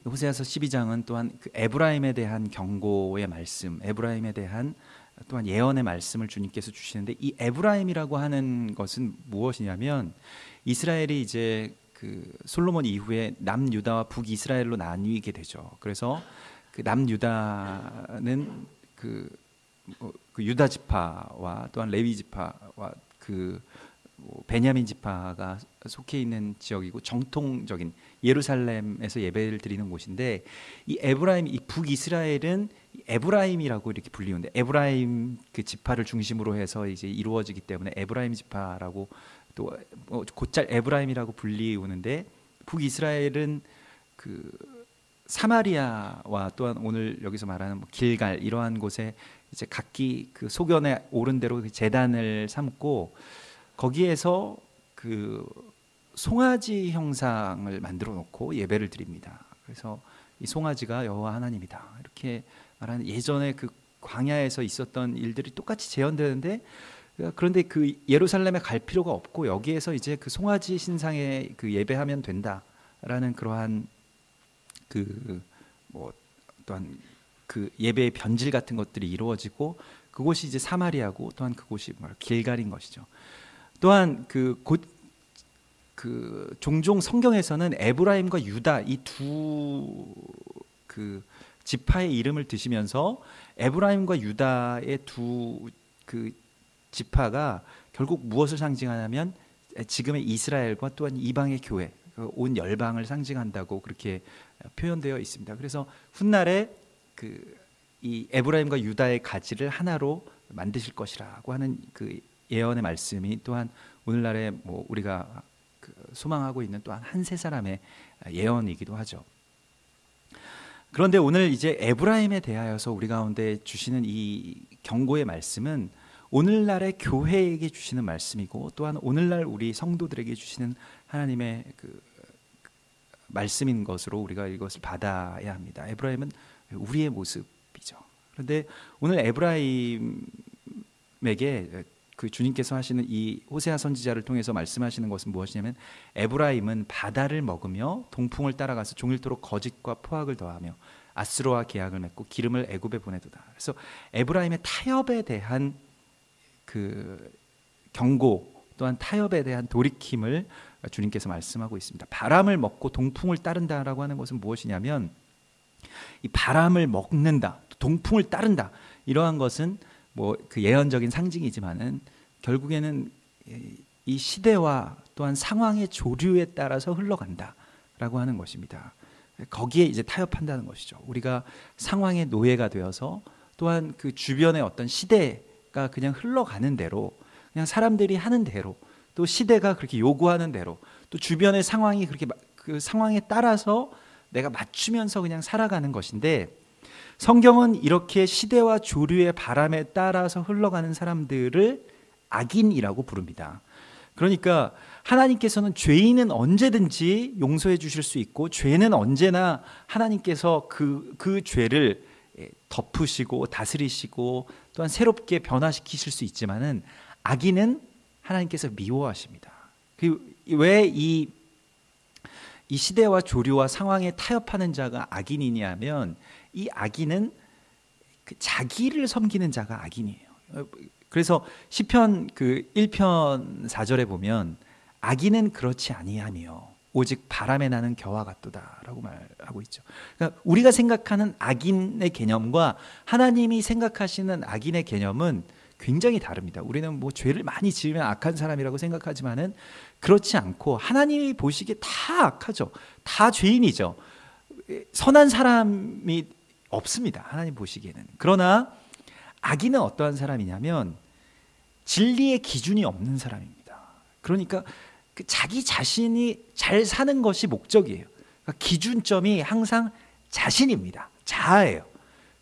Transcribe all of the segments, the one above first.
호세아서 12장은 또한 그 에브라임에 대한 경고의 말씀, 에브라임에 대한 또한 예언의 말씀을 주님께서 주시는데, 이 에브라임이라고 하는 것은 무엇이냐면 이스라엘이 이제 그 솔로몬 이후에 남유다와 북이스라엘로 나뉘게 되죠. 그래서 그 남유다는 그 유다 지파와 또한 레위 지파와 그 베냐민 지파가 속해 있는 지역이고, 정통적인 예루살렘에서 예배를 드리는 곳인데, 이 에브라임, 이 북이스라엘은 에브라임이라고 이렇게 불리는데, 에브라임 그 지파를 중심으로 해서 이제 이루어지기 때문에 에브라임 지파라고, 또 곧잘 에브라임이라고 불리우는데, 북이스라엘은 그 사마리아와 또한 오늘 여기서 말하는 길갈 이러한 곳에 이제 각기 그 소견에 오른 대로 그 제단을 삼고, 거기에서 그 송아지 형상을 만들어 놓고 예배를 드립니다. 그래서 이 송아지가 여호와 하나님이다 이렇게 말하는, 예전에 그 광야에서 있었던 일들이 똑같이 재현되는데, 그런데 그 예루살렘에 갈 필요가 없고 여기에서 이제 그 송아지 신상에 그 예배하면 된다라는 그러한 그 뭐 또한 그 예배의 변질 같은 것들이 이루어지고, 그곳이 이제 사마리아고 또한 그곳이 길갈인 것이죠. 또한 종종 성경에서는 에브라임과 유다 이 두 그 지파의 이름을 드시면서 에브라임과 유다의 두 그 지파가 결국 무엇을 상징하냐면 지금의 이스라엘과 또한 이방의 교회, 온 열방을 상징한다고 그렇게 표현되어 있습니다. 그래서 훗날에 이 에브라임과 유다의 가지를 하나로 만드실 것이라고 하는 그 예언의 말씀이 또한 오늘날에 뭐 우리가 소망하고 있는 또한 한 세 사람의 예언이기도 하죠. 그런데 오늘 이제 에브라임에 대하여서 우리 가운데 주시는 이 경고의 말씀은 오늘날의 교회에게 주시는 말씀이고, 또한 오늘날 우리 성도들에게 주시는 하나님의 그 말씀인 것으로 우리가 이것을 받아야 합니다. 에브라임은 우리의 모습이죠. 그런데 오늘 에브라임에게 그 주님께서 하시는 이 호세아 선지자를 통해서 말씀하시는 것은 무엇이냐면, 에브라임은 바다를 먹으며 동풍을 따라가서 종일토록 거짓과 포악을 더하며 아스로와 계약을 맺고 기름을 애굽에 보내도다. 그래서 에브라임의 타협에 대한 그 경고, 또한 타협에 대한 돌이킴을 주님께서 말씀하고 있습니다. 바람을 먹고 동풍을 따른다라고 하는 것은 무엇이냐면, 이 바람을 먹는다, 동풍을 따른다, 이러한 것은 뭐 그 예언적인 상징이지만은 결국에는 이 시대와 또한 상황의 조류에 따라서 흘러간다라고 하는 것입니다. 거기에 이제 타협한다는 것이죠. 우리가 상황의 노예가 되어서 또한 그 주변의 어떤 시대가 그냥 흘러가는 대로, 그냥 사람들이 하는 대로, 또 시대가 그렇게 요구하는 대로, 또 주변의 상황이 그렇게 그 상황에 따라서 내가 맞추면서 그냥 살아가는 것인데, 성경은 이렇게 시대와 조류의 바람에 따라서 흘러가는 사람들을 악인이라고 부릅니다. 그러니까 하나님께서는 죄인은 언제든지 용서해 주실 수 있고, 죄는 언제나 하나님께서 그 죄를 덮으시고 다스리시고 또한 새롭게 변화시키실 수 있지만은, 악인은 하나님께서 미워하십니다. 왜 이 시대와 조류와 상황에 타협하는 자가 악인이냐면, 이 악인은 자기를 섬기는 자가 악인이에요. 그래서 시편 1편 4절에 보면, 악인은 그렇지 아니하며 오직 바람에 나는 겨와 같도다라고 말하고 있죠. 그러니까 우리가 생각하는 악인의 개념과 하나님이 생각하시는 악인의 개념은 굉장히 다릅니다. 우리는 뭐 죄를 많이 지으면 악한 사람이라고 생각하지만은 그렇지 않고, 하나님이 보시기에 다 악하죠. 다 죄인이죠. 선한 사람이 없습니다. 하나님 보시기에는. 그러나 악인은 어떠한 사람이냐면 진리의 기준이 없는 사람입니다. 그러니까 자기 자신이 잘 사는 것이 목적이에요. 그러니까 기준점이 항상 자신입니다. 자아예요.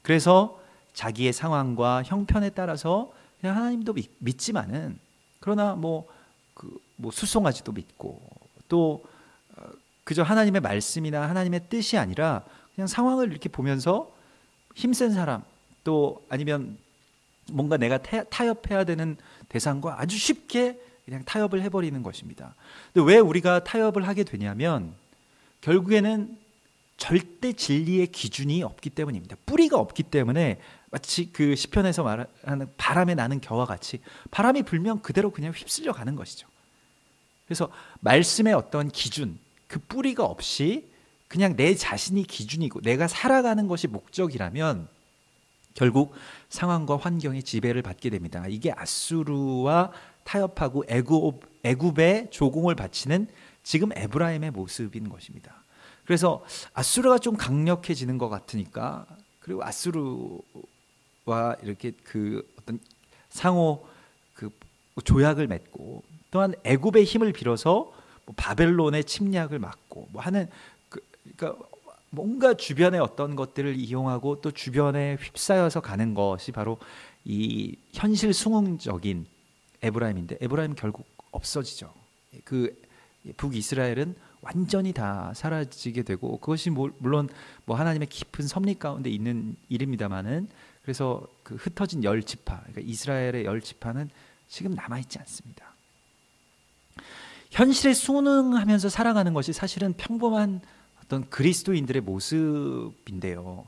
그래서 자기의 상황과 형편에 따라서 그냥 하나님도 믿지만은, 그러나 뭐 수송아지도 믿고, 또 그저 하나님의 말씀이나 하나님의 뜻이 아니라 그냥 상황을 이렇게 보면서 힘센 사람, 또 아니면 뭔가 내가 타협해야 되는 대상과 아주 쉽게 그냥 타협을 해버리는 것입니다. 근데 왜 우리가 타협을 하게 되냐면, 결국에는 절대 진리의 기준이 없기 때문입니다. 뿌리가 없기 때문에 마치 그 시편에서 말하는 바람에 나는 겨와 같이 바람이 불면 그대로 그냥 휩쓸려 가는 것이죠. 그래서 말씀의 어떤 기준, 그 뿌리가 없이 그냥 내 자신이 기준이고 내가 살아가는 것이 목적이라면 결국 상황과 환경의 지배를 받게 됩니다. 이게 아수르와 타협하고 애굽에 조공을 바치는 지금 에브라임의 모습인 것입니다. 그래서 아수르가 좀 강력해지는 것 같으니까, 그리고 아수르와 이렇게 그 어떤 상호 그 조약을 맺고, 또한 애굽의 힘을 빌어서 뭐 바벨론의 침략을 막고 뭐 하는 그러니까 뭔가 주변의 어떤 것들을 이용하고 또 주변에 휩싸여서 가는 것이 바로 이 현실 숭응적인 에브라임인데, 에브라임은 결국 없어지죠. 그 북이스라엘은 완전히 다 사라지게 되고, 그것이 물론 뭐 하나님의 깊은 섭리 가운데 있는 일입니다만은, 그래서 그 흩어진 10지파, 그러니까 이스라엘의 10지파는 지금 남아있지 않습니다. 현실에 순응하면서 살아가는 것이 사실은 평범한 어떤 그리스도인들의 모습인데요.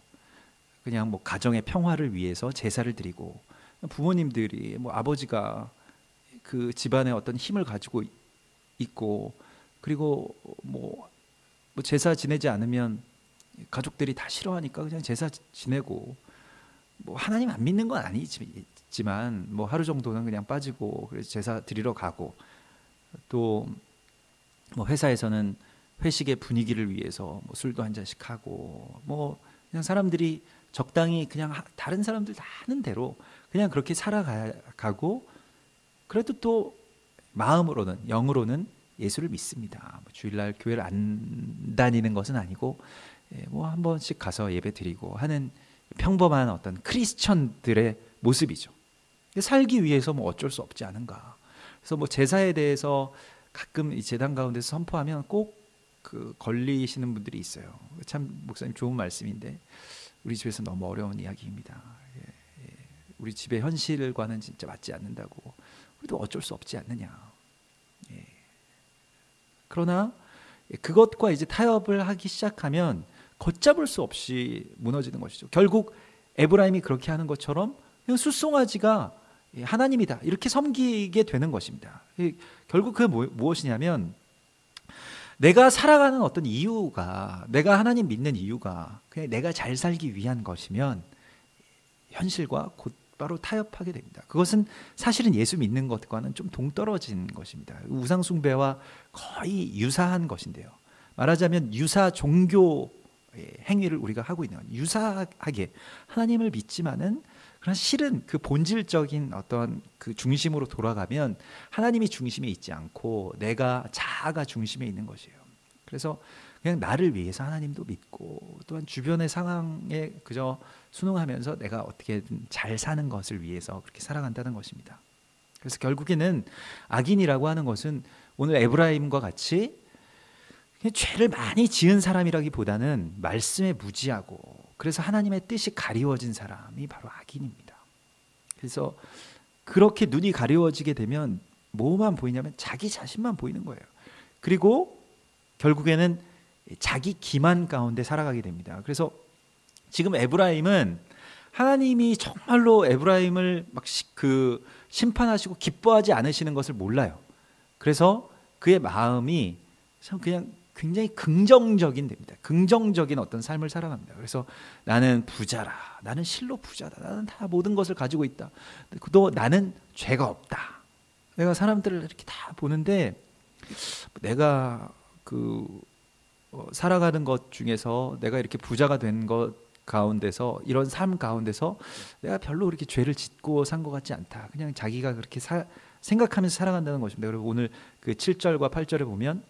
그냥 뭐 가정의 평화를 위해서 제사를 드리고, 부모님들이 뭐 아버지가 그 집안의 어떤 힘을 가지고 있고, 그리고 뭐 제사 지내지 않으면 가족들이 다 싫어하니까 그냥 제사 지내고, 뭐 하나님 안 믿는 건 아니지만 뭐 하루 정도는 그냥 빠지고 그래서 제사 드리러 가고, 또 뭐 회사에서는 회식의 분위기를 위해서 뭐 술도 한 잔씩 하고, 뭐 그냥 사람들이 적당히 그냥 다른 사람들 다 하는 대로 그냥 그렇게 살아가고, 그래도 또 마음으로는, 영으로는 예수를 믿습니다. 뭐 주일날 교회를 안 다니는 것은 아니고 뭐 한 번씩 가서 예배 드리고 하는 평범한 어떤 크리스천들의 모습이죠. 살기 위해서 뭐 어쩔 수 없지 않은가. 그래서 뭐 제사에 대해서 가끔 이 제단 가운데서 선포하면 꼭 그 걸리시는 분들이 있어요. 참 목사님 좋은 말씀인데 우리 집에서 너무 어려운 이야기입니다. 우리 집의 현실과는 진짜 맞지 않는다고. 우리도 어쩔 수 없지 않느냐. 그러나 그것과 이제 타협을 하기 시작하면 걷잡을 수 없이 무너지는 것이죠. 결국 에브라임이 그렇게 하는 것처럼 그냥 숫송아지가 하나님이다 이렇게 섬기게 되는 것입니다. 결국 그게 무엇이냐면, 내가 살아가는 어떤 이유가, 내가 하나님 믿는 이유가 그냥 내가 잘 살기 위한 것이면 현실과 곧바로 타협하게 됩니다. 그것은 사실은 예수 믿는 것과는 좀 동떨어진 것입니다. 우상 숭배와 거의 유사한 것인데요. 말하자면 유사 종교 행위를 우리가 하고 있는, 유사하게 하나님을 믿지만은 그러나 실은 그 본질적인 어떤 그 중심으로 돌아가면 하나님이 중심에 있지 않고 내가 자아가 중심에 있는 것이에요. 그래서 그냥 나를 위해서 하나님도 믿고, 또한 주변의 상황에 그저 순응하면서 내가 어떻게든 잘 사는 것을 위해서 그렇게 살아간다는 것입니다. 그래서 결국에는 악인이라고 하는 것은 오늘 에브라임과 같이 죄를 많이 지은 사람이라기보다는 말씀에 무지하고, 그래서 하나님의 뜻이 가리워진 사람이 바로 악인입니다. 그래서 그렇게 눈이 가리워지게 되면 뭐만 보이냐면 자기 자신만 보이는 거예요. 그리고 결국에는 자기 기만 가운데 살아가게 됩니다. 그래서 지금 에브라임은 하나님이 정말로 에브라임을 막 심판하시고 기뻐하지 않으시는 것을 몰라요. 그래서 그의 마음이 참 그냥 굉장히 긍정적인 됩니다. 긍정적인 어떤 삶을 살아갑니다. 그래서 나는 부자라, 나는 실로 부자다, 나는 다 모든 것을 가지고 있다, 또 나는 죄가 없다. 내가 사람들을 이렇게 다 보는데 내가 살아가는 것 중에서 내가 이렇게 부자가 된 것 가운데서, 이런 삶 가운데서 내가 별로 그렇게 죄를 짓고 산 것 같지 않다. 그냥 자기가 그렇게 생각하면서 살아간다는 것입니다. 그리고 오늘 그 7절과 8절에 보면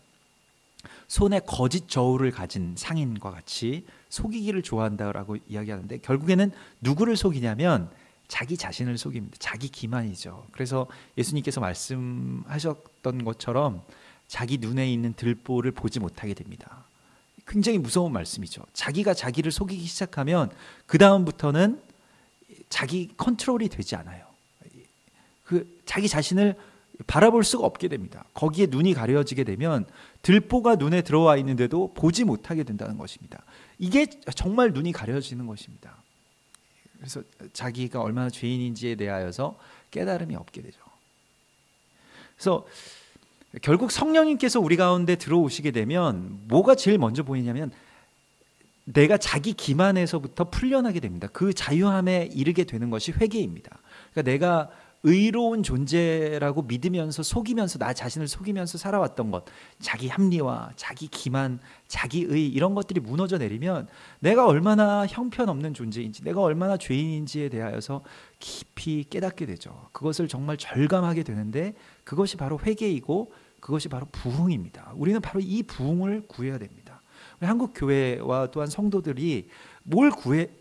손에 거짓 저울을 가진 상인과 같이 속이기를 좋아한다라고 이야기하는데, 결국에는 누구를 속이냐면 자기 자신을 속입니다. 자기 기만이죠. 그래서 예수님께서 말씀하셨던 것처럼 자기 눈에 있는 들보를 보지 못하게 됩니다. 굉장히 무서운 말씀이죠. 자기가 자기를 속이기 시작하면 그 다음부터는 자기 컨트롤이 되지 않아요. 자기 자신을 바라볼 수가 없게 됩니다. 거기에 눈이 가려지게 되면 들보가 눈에 들어와 있는데도 보지 못하게 된다는 것입니다. 이게 정말 눈이 가려지는 것입니다. 그래서 자기가 얼마나 죄인인지에 대하여서 깨달음이 없게 되죠. 그래서 결국 성령님께서 우리 가운데 들어오시게 되면 뭐가 제일 먼저 보이냐면 내가 자기 기만에서부터 풀려나게 됩니다. 그 자유함에 이르게 되는 것이 회개입니다. 그러니까 내가 의로운 존재라고 믿으면서 속이면서 나 자신을 속이면서 살아왔던 것, 자기 합리화, 자기 기만, 자기의 이런 것들이 무너져 내리면 내가 얼마나 형편없는 존재인지, 내가 얼마나 죄인인지에 대하여서 깊이 깨닫게 되죠. 그것을 정말 절감하게 되는데 그것이 바로 회개이고 그것이 바로 부흥입니다. 우리는 바로 이 부흥을 구해야 됩니다. 우리 한국 교회와 또한 성도들이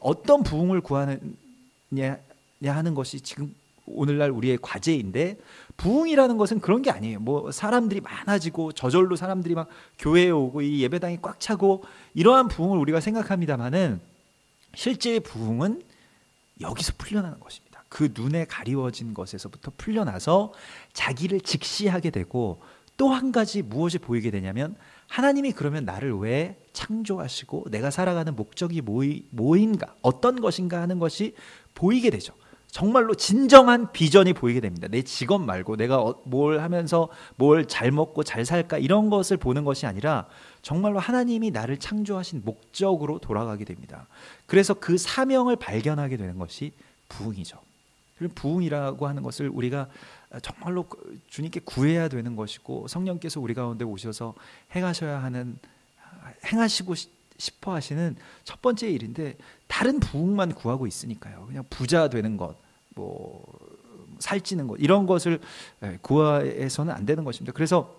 어떤 부흥을 구하느냐 하는 것이 지금 오늘날 우리의 과제인데, 부흥이라는 것은 그런 게 아니에요. 뭐 사람들이 많아지고 저절로 사람들이 막 교회에 오고 이 예배당이 꽉 차고 이러한 부흥을 우리가 생각합니다마는 실제의 부흥은 여기서 풀려나는 것입니다. 그 눈에 가리워진 것에서부터 풀려나서 자기를 직시하게 되고, 또 한 가지 무엇이 보이게 되냐면 하나님이 그러면 나를 왜 창조하시고 내가 살아가는 목적이 뭐인가, 어떤 것인가 하는 것이 보이게 되죠. 정말로 진정한 비전이 보이게 됩니다. 내 직업 말고 내가 뭘 하면서 뭘 잘 먹고 잘 살까 이런 것을 보는 것이 아니라 정말로 하나님이 나를 창조하신 목적으로 돌아가게 됩니다. 그래서 그 사명을 발견하게 되는 것이 부흥이죠. 부흥이라고 하는 것을 우리가 정말로 주님께 구해야 되는 것이고, 성령께서 우리 가운데 오셔서 행하시고 싶어 하시는 첫 번째 일인데, 다른 부흥만 구하고 있으니까요. 그냥 부자 되는 것, 뭐 살찌는 것, 이런 것을 구해서는 안 되는 것입니다. 그래서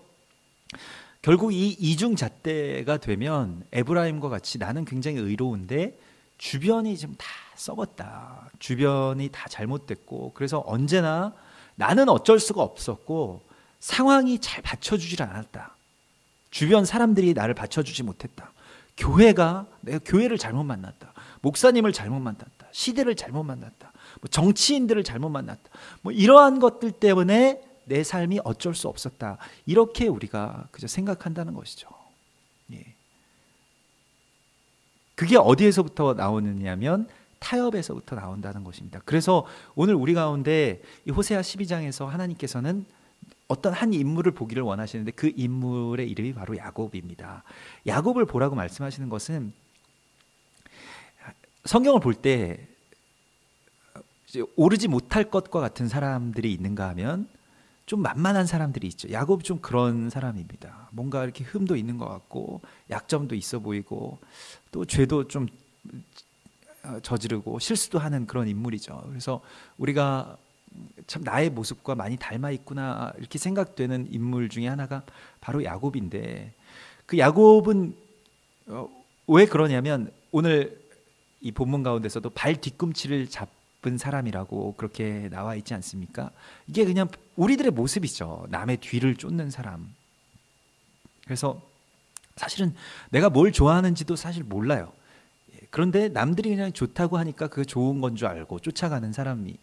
결국 이 이중잣대가 되면 에브라임과 같이 나는 굉장히 의로운데 주변이 지금 다 썩었다, 주변이 다 잘못됐고, 그래서 언제나 나는 어쩔 수가 없었고 상황이 잘 받쳐주질 않았다, 주변 사람들이 나를 받쳐주지 못했다, 내가 교회를 잘못 만났다, 목사님을 잘못 만났다, 시대를 잘못 만났다, 뭐 정치인들을 잘못 만났다, 뭐 이러한 것들 때문에 내 삶이 어쩔 수 없었다, 이렇게 우리가 그저 생각한다는 것이죠. 예. 그게 어디에서부터 나오느냐면 타협에서부터 나온다는 것입니다. 그래서 오늘 우리 가운데 이 호세아 12장에서 하나님께서는 어떤 한 인물을 보기를 원하시는데 그 인물의 이름이 바로 야곱입니다. 야곱을 보라고 말씀하시는 것은, 성경을 볼 때 오르지 못할 것과 같은 사람들이 있는가 하면 좀 만만한 사람들이 있죠. 야곱이 좀 그런 사람입니다. 뭔가 이렇게 흠도 있는 것 같고 약점도 있어 보이고 또 죄도 좀 저지르고 실수도 하는 그런 인물이죠. 그래서 우리가 참 나의 모습과 많이 닮아 있구나 이렇게 생각되는 인물 중에 하나가 바로 야곱인데, 그 야곱은 왜 그러냐면 오늘 이 본문 가운데서도 발 뒤꿈치를 잡은 사람이라고 그렇게 나와 있지 않습니까? 이게 그냥 우리들의 모습이죠. 남의 뒤를 쫓는 사람. 그래서 사실은 내가 뭘 좋아하는지도 사실 몰라요. 그런데 남들이 그냥 좋다고 하니까 그게 좋은 건 줄 알고 쫓아가는 사람이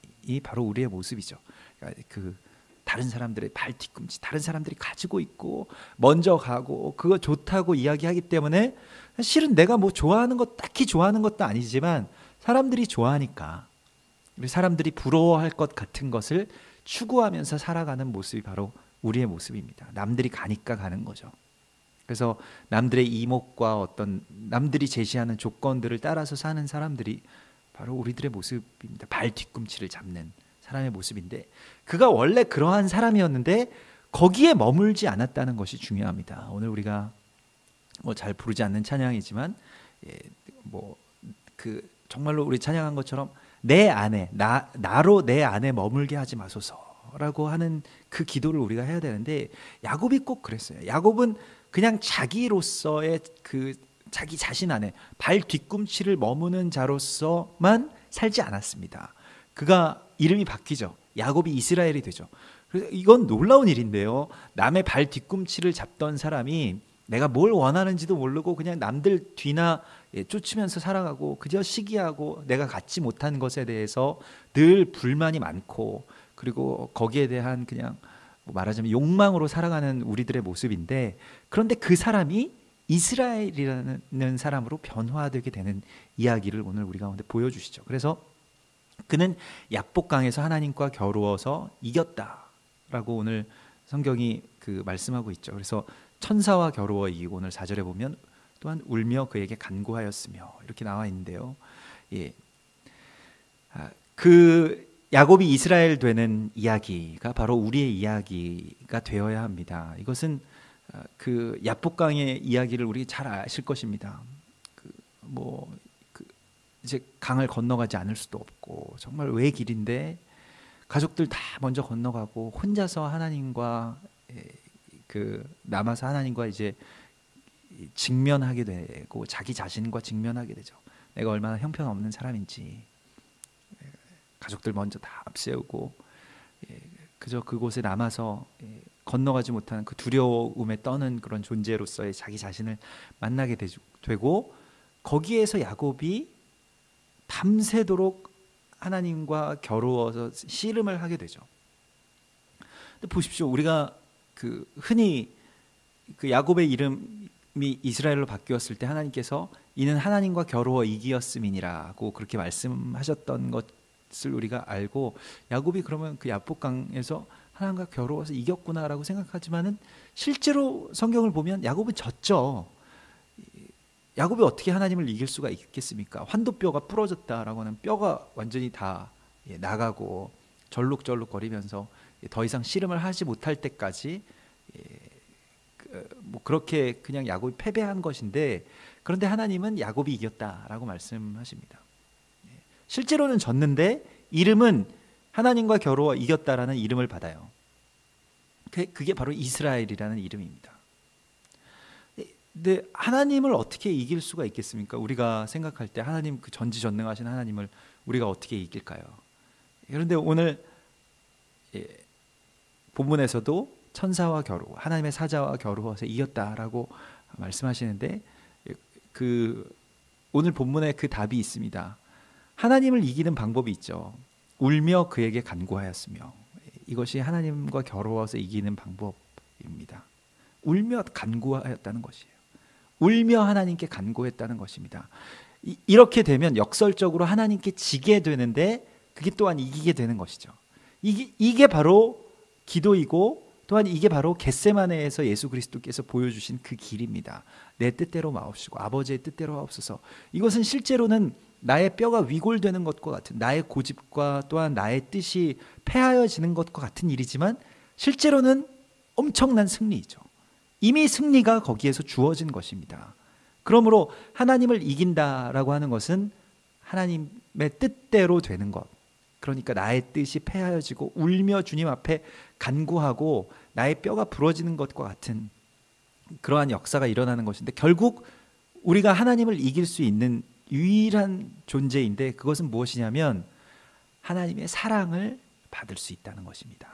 바로 우리의 모습이죠. 그러니까 그 다른 사람들의 발 뒤꿈치, 다른 사람들이 가지고 있고 먼저 가고 그거 좋다고 이야기하기 때문에, 실은 내가 뭐 좋아하는 것, 딱히 좋아하는 것도 아니지만 사람들이 좋아하니까, 우리 사람들이 부러워할 것 같은 것을 추구하면서 살아가는 모습이 바로 우리의 모습입니다. 남들이 가니까 가는 거죠. 그래서 남들의 이목과 어떤 남들이 제시하는 조건들을 따라서 사는 사람들이 바로 우리들의 모습입니다. 발 뒤꿈치를 잡는 사람의 모습인데, 그가 원래 그러한 사람이었는데 거기에 머물지 않았다는 것이 중요합니다. 오늘 우리가 뭐 잘 부르지 않는 찬양이지만 정말로 우리 찬양한 것처럼 내 안에 나로 내 안에 머물게 하지 마소서라고 하는 그 기도를 우리가 해야 되는데, 야곱이 꼭 그랬어요. 야곱은 그냥 자기로서의 자기 자신 안에 발 뒤꿈치를 머무는 자로서만 살지 않았습니다. 그가 이름이 바뀌죠. 야곱이 이스라엘이 되죠. 그래서 이건 놀라운 일인데요. 남의 발 뒤꿈치를 잡던 사람이 내가 뭘 원하는지도 모르고 그냥 남들 뒤나 쫓으면서 살아가고 그저 시기하고 내가 갖지 못한 것에 대해서 늘 불만이 많고, 그리고 거기에 대한 그냥 말하자면 욕망으로 살아가는 우리들의 모습인데, 그런데 그 사람이 이스라엘이라는 사람으로 변화되게 되는 이야기를 오늘 우리 가운데 보여주시죠. 그래서 그는 약복강에서 하나님과 겨루어서 이겼다라고 오늘 성경이 말씀하고 있죠. 그래서 천사와 겨루어 이기고 오늘 4절에 보면 또한 울며 그에게 간구하였으며 이렇게 나와 있는데요. 예. 야곱이 이스라엘 되는 이야기가 바로 우리의 이야기가 되어야 합니다. 이것은 약복강의 이야기를 우리 잘 아실 것입니다. 이제 강을 건너가지 않을 수도 없고 정말 외 길인데 가족들 다 먼저 건너가고 혼자서 하나님과 남아서 하나님과 이제 직면하게 되고 자기 자신과 직면하게 되죠. 내가 얼마나 형편없는 사람인지 가족들 먼저 다 앞세우고 그저 그곳에 남아서 건너가지 못하는 그 두려움에 떠는 그런 존재로서의 자기 자신을 만나게 되고 거기에서 야곱이 밤새도록 하나님과 겨루어서 씨름을 하게 되죠. 근데 보십시오. 우리가 흔히 야곱의 이름이 이스라엘로 바뀌었을 때 하나님께서 이는 하나님과 겨루어 이기었음이니라고 그렇게 말씀하셨던 것을 우리가 알고 야곱이 그러면 약복강에서 하나님과 겨루어서 이겼구나라고 생각하지만은 실제로 성경을 보면 야곱은 졌죠. 야곱이 어떻게 하나님을 이길 수가 있겠습니까? 환도뼈가 부러졌다라고 하는 뼈가 완전히 다 나가고 절룩절룩거리면서 더 이상 씨름을 하지 못할 때까지 그렇게 그냥 야곱이 패배한 것인데 그런데 하나님은 야곱이 이겼다라고 말씀하십니다. 실제로는 졌는데 이름은 하나님과 겨루어 이겼다라는 이름을 받아요. 그게 바로 이스라엘이라는 이름입니다. 근데 하나님을 어떻게 이길 수가 있겠습니까? 우리가 생각할 때 하나님 전지전능하신 하나님을 우리가 어떻게 이길까요? 그런데 오늘 본문에서도 천사와 겨루 하나님의 사자와 겨루어서 이겼다라고 말씀하시는데 오늘 본문에 그 답이 있습니다. 하나님을 이기는 방법이 있죠. 울며 그에게 간구하였으며 이것이 하나님과 겨루어서 이기는 방법입니다. 울며 간구하였다는 것이에요. 울며 하나님께 간구했다는 것입니다. 이렇게 되면 역설적으로 하나님께 지게 되는데 그게 또한 이기게 되는 것이죠. 이게 바로 기도이고 또한 이게 바로 겟세마네에서 예수 그리스도께서 보여주신 그 길입니다. 내 뜻대로 마옵시고 아버지의 뜻대로 하옵소서. 이것은 실제로는 나의 뼈가 위골되는 것과 같은 나의 고집과 또한 나의 뜻이 패하여지는 것과 같은 일이지만 실제로는 엄청난 승리이죠. 이미 승리가 거기에서 주어진 것입니다. 그러므로 하나님을 이긴다라고 하는 것은 하나님의 뜻대로 되는 것. 그러니까 나의 뜻이 패하여지고 울며 주님 앞에 간구하고 나의 뼈가 부러지는 것과 같은 그러한 역사가 일어나는 것인데 결국 우리가 하나님을 이길 수 있는 유일한 존재인데 그것은 무엇이냐면 하나님의 사랑을 받을 수 있다는 것입니다.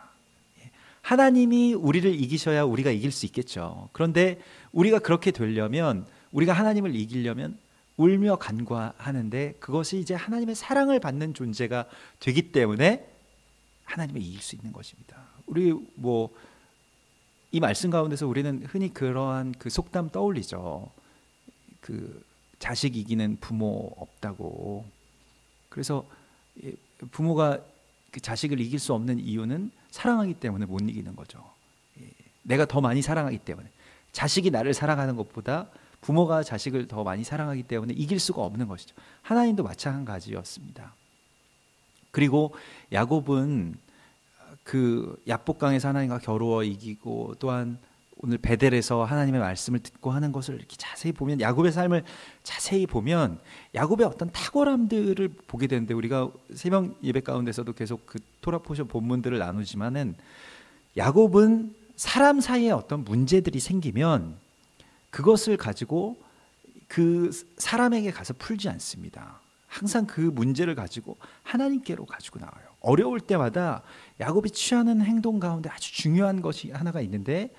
하나님이 우리를 이기셔야 우리가 이길 수 있겠죠. 그런데 우리가 그렇게 되려면 우리가 하나님을 이기려면 울며 간구하는데 그것이 이제 하나님의 사랑을 받는 존재가 되기 때문에 하나님을 이길 수 있는 것입니다. 우리 이 말씀 가운데서 우리는 흔히 그러한 속담 떠올리죠. 자식 이기는 부모 없다고. 그래서 부모가 자식을 이길 수 없는 이유는 사랑하기 때문에 못 이기는 거죠. 내가 더 많이 사랑하기 때문에. 자식이 나를 사랑하는 것보다 부모가 자식을 더 많이 사랑하기 때문에 이길 수가 없는 것이죠. 하나님도 마찬가지였습니다. 그리고 야곱은 약복강에서 하나님과 겨루어 이기고 또한 오늘 베델에서 하나님의 말씀을 듣고 하는 것을 이렇게 자세히 보면 야곱의 삶을 자세히 보면 야곱의 어떤 탁월함들을 보게 되는데 우리가 새벽 예배 가운데서도 계속 토라 포션 본문들을 나누지만은 야곱은 사람 사이에 어떤 문제들이 생기면 그것을 가지고 그 사람에게 가서 풀지 않습니다. 항상 그 문제를 가지고 하나님께로 가지고 나와요. 어려울 때마다 야곱이 취하는 행동 가운데 아주 중요한 것이 하나가 있는데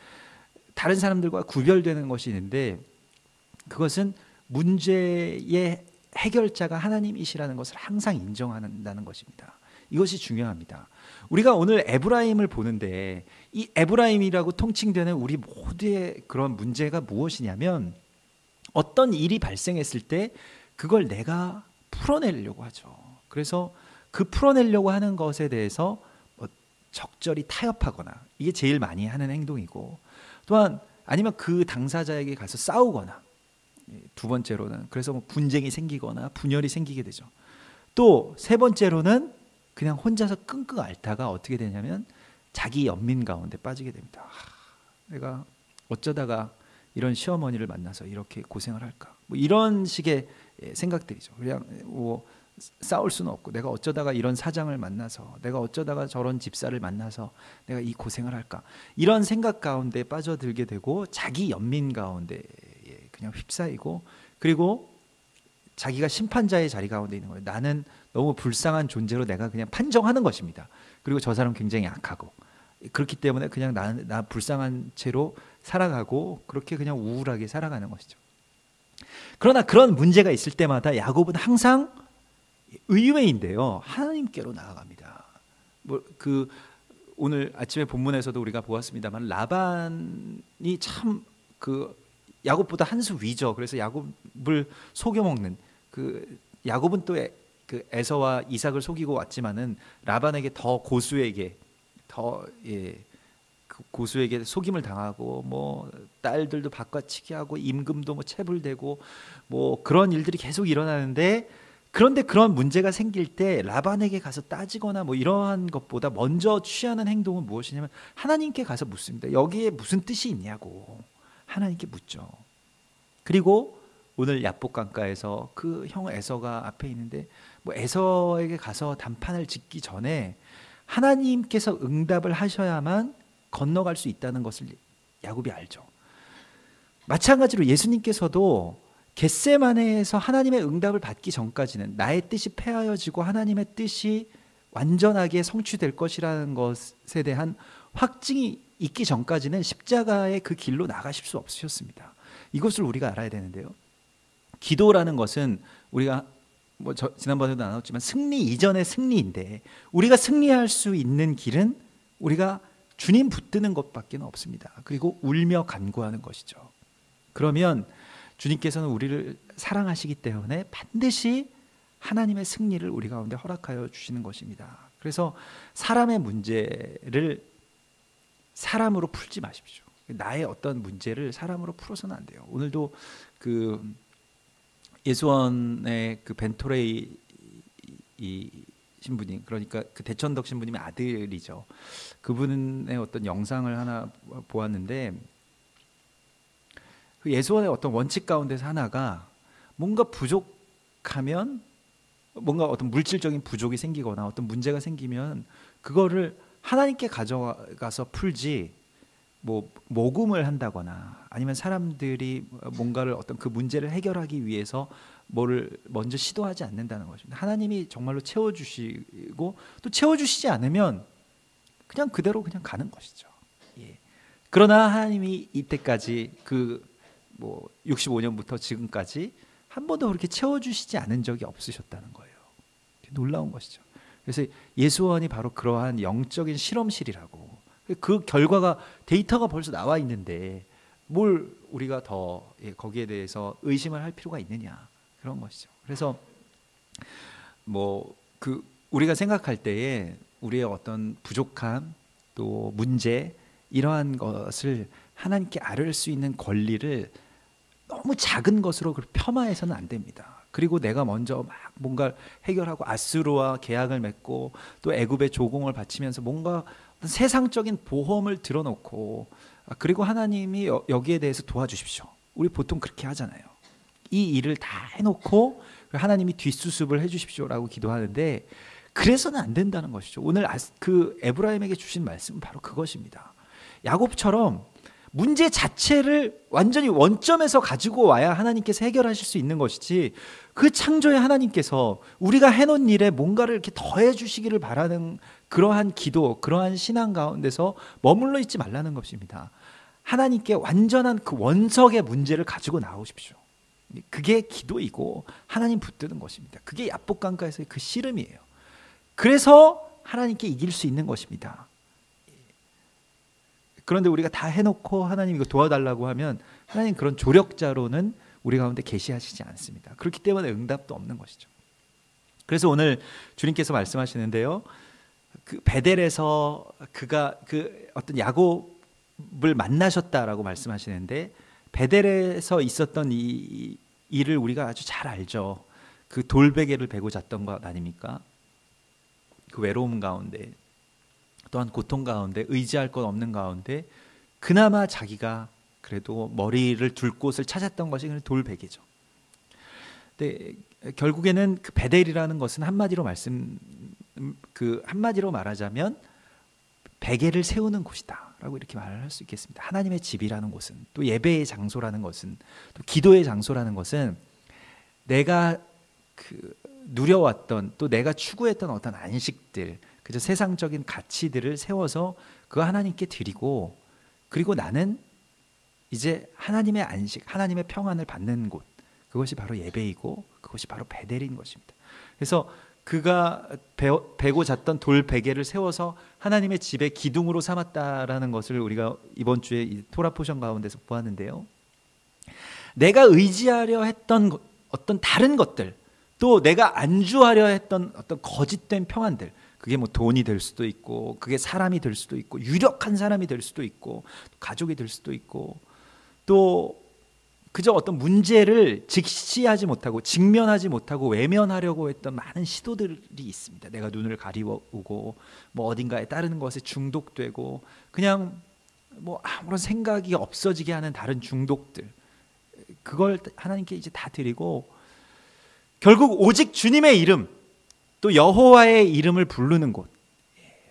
다른 사람들과 구별되는 것이 있는데 그것은 문제의 해결자가 하나님이시라는 것을 항상 인정한다는 것입니다. 이것이 중요합니다. 우리가 오늘 에브라임을 보는데 이 에브라임이라고 통칭되는 우리 모두의 그런 문제가 무엇이냐면 어떤 일이 발생했을 때 그걸 내가 풀어내려고 하죠. 그래서 그 풀어내려고 하는 것에 대해서 뭐 적절히 타협하거나, 이게 제일 많이 하는 행동이고, 또한 아니면 그 당사자에게 가서 싸우거나, 두 번째로는 그래서 뭐 분쟁이 생기거나 분열이 생기게 되죠. 또 세 번째로는 그냥 혼자서 끙끙 앓다가 어떻게 되냐면 자기 연민 가운데 빠지게 됩니다. 내가 어쩌다가 이런 시어머니를 만나서 이렇게 고생을 할까, 뭐 이런 식의 생각들이죠. 그냥 뭐 싸울 수는 없고, 내가 어쩌다가 이런 사장을 만나서, 내가 어쩌다가 저런 집사를 만나서 내가 이 고생을 할까, 이런 생각 가운데 빠져들게 되고 자기 연민 가운데 그냥 휩싸이고, 그리고 자기가 심판자의 자리 가운데 있는 거예요. 나는 너무 불쌍한 존재로 내가 그냥 판정하는 것입니다. 그리고 저 사람 굉장히 약하고, 그렇기 때문에 그냥 나 불쌍한 채로 살아가고, 그렇게 그냥 우울하게 살아가는 것이죠. 그러나 그런 문제가 있을 때마다 야곱은 항상 의외인데요, 하나님께로 나아갑니다. 뭐 그 오늘 아침에 본문에서도 우리가 보았습니다만, 라반이 참 그 야곱보다 한 수 위죠. 그래서 야곱을 속여 먹는, 그 야곱은 또 그 에서와 이삭을 속이고 왔지만은 라반에게 더 고수에게 그 고수에게 속임을 당하고, 뭐 딸들도 바꿔치기 하고 임금도 뭐 체불되고, 뭐 그런 일들이 계속 일어나는데, 그런데 그런 문제가 생길 때 라반에게 가서 따지거나 뭐 이러한 것보다 먼저 취하는 행동은 무엇이냐면 하나님께 가서 묻습니다. 여기에 무슨 뜻이 있냐고 하나님께 묻죠. 그리고 오늘 야복강가에서 그 형 에서가 앞에 있는데, 뭐 에서에게 가서 단판을 짓기 전에 하나님께서 응답을 하셔야만 건너갈 수 있다는 것을 야곱이 알죠. 마찬가지로 예수님께서도 겟세마네에서 하나님의 응답을 받기 전까지는 나의 뜻이 폐하여지고 하나님의 뜻이 완전하게 성취될 것이라는 것에 대한 확증이 있기 전까지는 십자가의 그 길로 나가실 수 없으셨습니다. 이것을 우리가 알아야 되는데요, 기도라는 것은 우리가 뭐 지난번에도 나눴지만 승리 이전의 승리인데, 우리가 승리할 수 있는 길은 우리가 주님 붙드는 것밖에 없습니다. 그리고 울며 간구하는 것이죠. 그러면 주님께서는 우리를 사랑하시기 때문에 반드시 하나님의 승리를 우리 가운데 허락하여 주시는 것입니다. 그래서 사람의 문제를 사람으로 풀지 마십시오. 나의 어떤 문제를 사람으로 풀어서는 안 돼요. 오늘도 그 예수원의 그 벤토레이 신부님, 그러니까 그 대천덕 신부님의 아들이죠. 그분의 어떤 영상을 하나 보았는데, 그 예수원의 어떤 원칙 가운데서 하나가, 뭔가 부족하면, 뭔가 어떤 물질적인 부족이 생기거나 어떤 문제가 생기면 그거를 하나님께 가져가서 풀지, 뭐 모금을 한다거나 아니면 사람들이 뭔가를 어떤 그 문제를 해결하기 위해서 뭐를 먼저 시도하지 않는다는 것입니다. 하나님이 정말로 채워주시고, 또 채워주시지 않으면 그냥 그대로 그냥 가는 것이죠. 예. 그러나 하나님이 이때까지 그 뭐 65년부터 지금까지 한 번도 그렇게 채워주시지 않은 적이 없으셨다는 거예요. 놀라운 것이죠. 그래서 예수원이 바로 그러한 영적인 실험실이라고, 그 결과가 데이터가 벌써 나와 있는데 뭘 우리가 더 거기에 대해서 의심을 할 필요가 있느냐, 그런 것이죠. 그래서 뭐 그 우리가 생각할 때에 우리의 어떤 부족함, 또 문제, 이러한 것을 하나님께 아뢰을 수 있는 권리를 너무 작은 것으로 폄하해서는 안 됩니다. 그리고 내가 먼저 막 뭔가 해결하고 아수르와 계약을 맺고 또 애굽의 조공을 바치면서 뭔가 세상적인 보험을 들어놓고, 그리고 하나님이 여기에 대해서 도와주십시오, 우리 보통 그렇게 하잖아요. 이 일을 다 해놓고 하나님이 뒷수습을 해주십시오라고 기도하는데, 그래서는 안 된다는 것이죠. 오늘 그 에브라임에게 주신 말씀은 바로 그것입니다. 야곱처럼 문제 자체를 완전히 원점에서 가지고 와야 하나님께서 해결하실 수 있는 것이지, 그 창조의 하나님께서 우리가 해놓은 일에 뭔가를 이렇게 더해 주시기를 바라는 그러한 기도, 그러한 신앙 가운데서 머물러 있지 말라는 것입니다. 하나님께 완전한 그 원석의 문제를 가지고 나오십시오. 그게 기도이고 하나님 붙드는 것입니다. 그게 야복강가에서의 그 씨름이에요. 그래서 하나님께 이길 수 있는 것입니다. 그런데 우리가 다 해놓고 하나님 이거 도와달라고 하면 하나님 그런 조력자로는 우리 가운데 계시하시지 않습니다. 그렇기 때문에 응답도 없는 것이죠. 그래서 오늘 주님께서 말씀하시는데요, 그 베델에서 그가 그 어떤 야곱을 만나셨다라고 말씀하시는데, 베델에서 있었던 이 일을 우리가 아주 잘 알죠. 그 돌베개를 베고 잤던 것 아닙니까? 그 외로움 가운데, 또한 고통 가운데, 의지할 것 없는 가운데 그나마 자기가 그래도 머리를 둘 곳을 찾았던 것이 돌베개죠. 근데 결국에는 그 베델이라는 것은 한마디로 말하자면 베개를 세우는 곳이다라고 이렇게 말을 할 수 있겠습니다. 하나님의 집이라는 곳은, 또 예배의 장소라는 것은, 또 기도의 장소라는 것은 내가 그 누려왔던, 또 내가 추구했던 어떤 안식들, 그저 세상적인 가치들을 세워서 그 하나님께 드리고, 그리고 나는 이제 하나님의 안식, 하나님의 평안을 받는 곳, 그것이 바로 예배이고 그것이 바로 베델인 것입니다. 그래서 그가 베고 잤던 돌 베개를 세워서 하나님의 집의 기둥으로 삼았다라는 것을 우리가 이번 주에 이 토라 포션 가운데서 보았는데요, 내가 의지하려 했던 어떤 다른 것들, 또 내가 안주하려 했던 어떤 거짓된 평안들, 그게 뭐 돈이 될 수도 있고, 그게 사람이 될 수도 있고, 유력한 사람이 될 수도 있고, 가족이 될 수도 있고, 또 그저 어떤 문제를 직시하지 못하고, 직면하지 못하고 외면하려고 했던 많은 시도들이 있습니다. 내가 눈을 가리우고 뭐 어딘가에 따르는 것에 중독되고, 그냥 뭐 아무런 생각이 없어지게 하는 다른 중독들, 그걸 하나님께 이제 다 드리고, 결국 오직 주님의 이름, 또 여호와의 이름을 부르는 곳,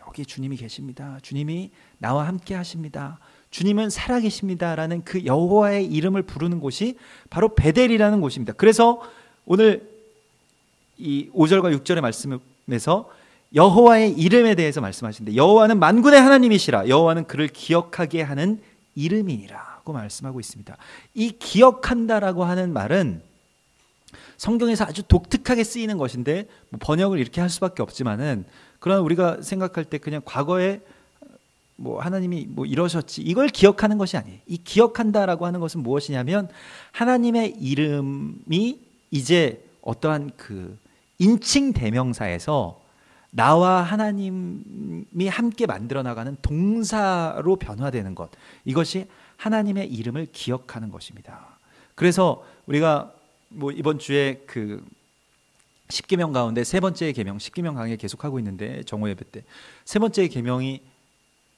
여기 주님이 계십니다, 주님이 나와 함께 하십니다, 주님은 살아계십니다라는 그 여호와의 이름을 부르는 곳이 바로 베델이라는 곳입니다. 그래서 오늘 이 5절과 6절의 말씀에서 여호와의 이름에 대해서 말씀하시는데, 여호와는 만군의 하나님이시라, 여호와는 그를 기억하게 하는 이름이니라고 말씀하고 있습니다. 이 기억한다라고 하는 말은 성경에서 아주 독특하게 쓰이는 것인데, 뭐 번역을 이렇게 할 수밖에 없지만은, 그러나 우리가 생각할 때 그냥 과거에 뭐 하나님이 뭐 이러셨지, 이걸 기억하는 것이 아니에요. 이 기억한다라고 하는 것은 무엇이냐면, 하나님의 이름이 이제 어떠한 그 인칭 대명사에서 나와 하나님이 함께 만들어 나가는 동사로 변화되는 것, 이것이 하나님의 이름을 기억하는 것입니다. 그래서 우리가 뭐 이번 주에 그 십계명 가운데 세 번째 계명, 십계명 강의 계속하고 있는데, 정오 예배 때 세 번째 계명이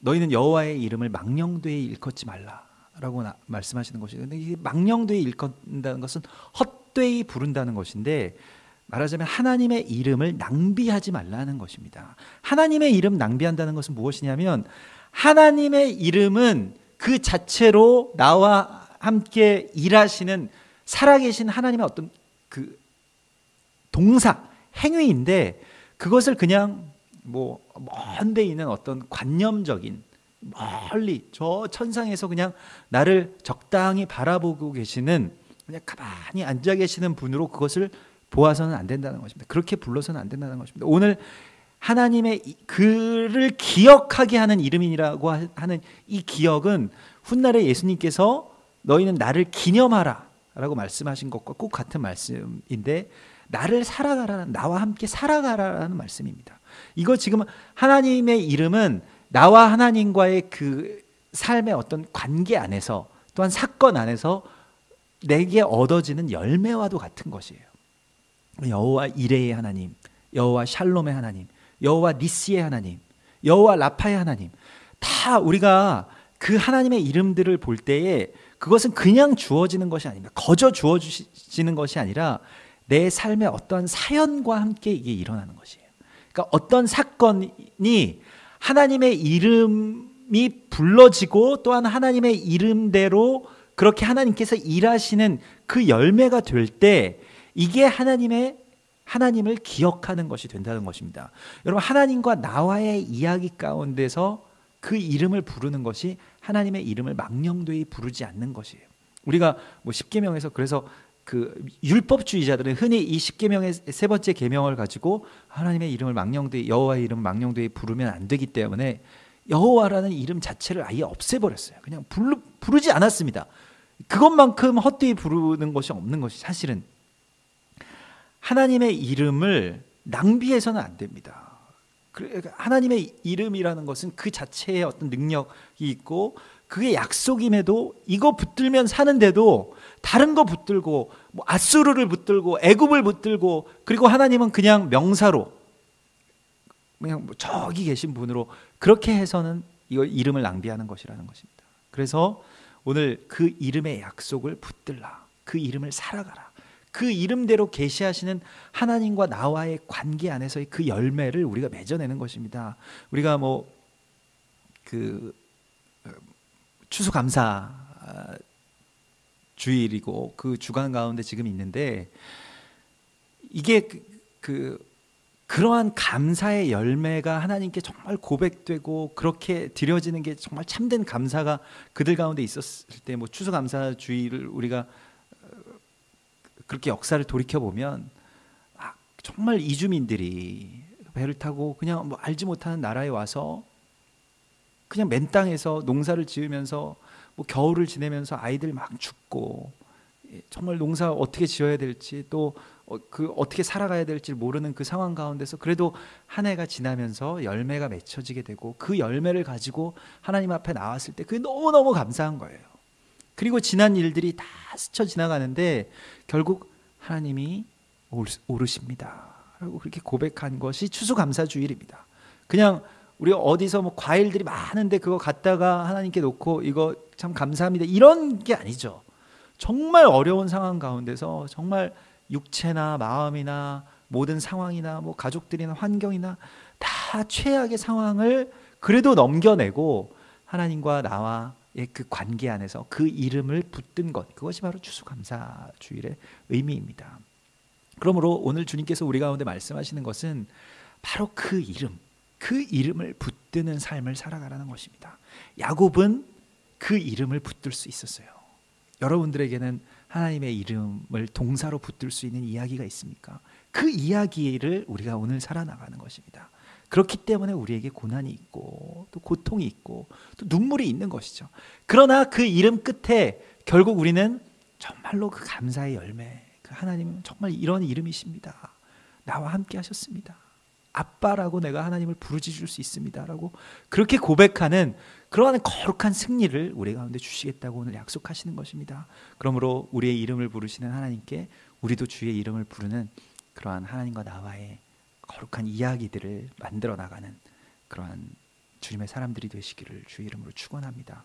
너희는 여호와의 이름을 망령되이 일컫지 말라라고 말씀하시는 것이에요. 근데 이 망령되이 일컫는다는 것은 헛되이 부른다는 것인데, 말하자면 하나님의 이름을 낭비하지 말라는 것입니다. 하나님의 이름 낭비한다는 것은 무엇이냐면, 하나님의 이름은 그 자체로 나와 함께 일하시는 살아계신 하나님의 어떤 그 동사, 행위인데, 그것을 그냥 뭐 먼 데 있는 어떤 관념적인, 멀리 저 천상에서 그냥 나를 적당히 바라보고 계시는, 그냥 가만히 앉아 계시는 분으로 그것을 보아서는 안 된다는 것입니다. 그렇게 불러서는 안 된다는 것입니다. 오늘 하나님의 그를 기억하게 하는 이름이라고 하는 이 기억은, 훗날에 예수님께서 너희는 나를 기념하라 라고 말씀하신 것과 꼭 같은 말씀인데, 나를 살아가라는, 나와 함께 살아가라는 말씀입니다. 이거 지금 하나님의 이름은 나와 하나님과의 그 삶의 어떤 관계 안에서, 또한 사건 안에서 내게 얻어지는 열매와도 같은 것이에요. 여호와 이레의 하나님, 여호와 샬롬의 하나님, 여호와 니시의 하나님, 여호와 라파의 하나님, 다 우리가 그 하나님의 이름들을 볼 때에 그것은 그냥 주어지는 것이 아닙니다. 거저 주어지는 것이 아니라 내 삶의 어떠한 사연과 함께 이게 일어나는 것이에요. 그러니까 어떤 사건이 하나님의 이름이 불러지고, 또한 하나님의 이름대로 그렇게 하나님께서 일하시는 그 열매가 될 때, 이게 하나님을 기억하는 것이 된다는 것입니다. 여러분, 하나님과 나와의 이야기 가운데서 그 이름을 부르는 것이 하나님의 이름을 망령되이 부르지 않는 것이에요. 우리가 뭐 십계명에서, 그래서 그 율법주의자들은 흔히 이 십계명의 세 번째 계명을 가지고 하나님의 이름을 망령되이, 여호와의 이름을 망령되이 부르면 안 되기 때문에 여호와라는 이름 자체를 아예 없애버렸어요. 그냥 부르지 않았습니다. 그것만큼 헛되이 부르는 것이 없는 것이 사실은 하나님의 이름을 낭비해서는 안 됩니다. 하나님의 이름이라는 것은 그 자체의 어떤 능력이 있고 그게 약속임에도 이거 붙들면 사는데도 다른 거 붙들고 뭐 아수르를 붙들고 애굽을 붙들고 그리고 하나님은 그냥 명사로 그냥 뭐 저기 계신 분으로 그렇게 해서는 이거 이름을 낭비하는 것이라는 것입니다. 그래서 오늘 그 이름의 약속을 붙들라. 그 이름을 살아가라. 그 이름대로 계시하시는 하나님과 나와의 관계 안에서의 그 열매를 우리가 맺어내는 것입니다. 우리가 뭐 그 추수감사 주일이고 그 주간 가운데 지금 있는데 이게 그러한 감사의 열매가 하나님께 정말 고백되고 그렇게 드려지는 게 정말 참된 감사가 그들 가운데 있었을 때 뭐 추수감사 주일을 우리가 그렇게 역사를 돌이켜 보면 정말 이주민들이 배를 타고 그냥 뭐 알지 못하는 나라에 와서 그냥 맨 땅에서 농사를 지으면서 뭐 겨울을 지내면서 아이들 막 죽고 정말 농사 어떻게 지어야 될지 또 그 어떻게 살아가야 될지 모르는 그 상황 가운데서 그래도 한 해가 지나면서 열매가 맺혀지게 되고 그 열매를 가지고 하나님 앞에 나왔을 때 그게 너무너무 감사한 거예요. 그리고 지난 일들이 다 스쳐 지나가는데 결국 하나님이 오르십니다 라고 그렇게 고백한 것이 추수감사주일입니다. 그냥 우리 어디서 뭐 과일들이 많은데 그거 갖다가 하나님께 놓고 이거 참 감사합니다 이런 게 아니죠. 정말 어려운 상황 가운데서 정말 육체나 마음이나 모든 상황이나 뭐 가족들이나 환경이나 다 최악의 상황을 그래도 넘겨내고 하나님과 나와의 그 관계 안에서 그 이름을 붙든 것, 그것이 바로 추수감사주일의 의미입니다. 그러므로 오늘 주님께서 우리 가운데 말씀하시는 것은 바로 그 이름을 붙드는 삶을 살아가라는 것입니다. 야곱은 그 이름을 붙들 수 있었어요. 여러분들에게는 하나님의 이름을 동사로 붙들 수 있는 이야기가 있습니까? 그 이야기를 우리가 오늘 살아나가는 것입니다. 그렇기 때문에 우리에게 고난이 있고 또 고통이 있고 또 눈물이 있는 것이죠. 그러나 그 이름 끝에 결국 우리는 정말로 그 감사의 열매, 그 하나님은 정말 이런 이름이십니다. 나와 함께 하셨습니다. 아빠라고 내가 하나님을 부르짖을 수 있습니다 라고 그렇게 고백하는 그러한 거룩한 승리를 우리 가운데 주시겠다고 오늘 약속하시는 것입니다. 그러므로 우리의 이름을 부르시는 하나님께 우리도 주의 이름을 부르는 그러한 하나님과 나와의 거룩한 이야기들을 만들어 나가는 그러한 주님의 사람들이 되시기를 주의 이름으로 축원합니다.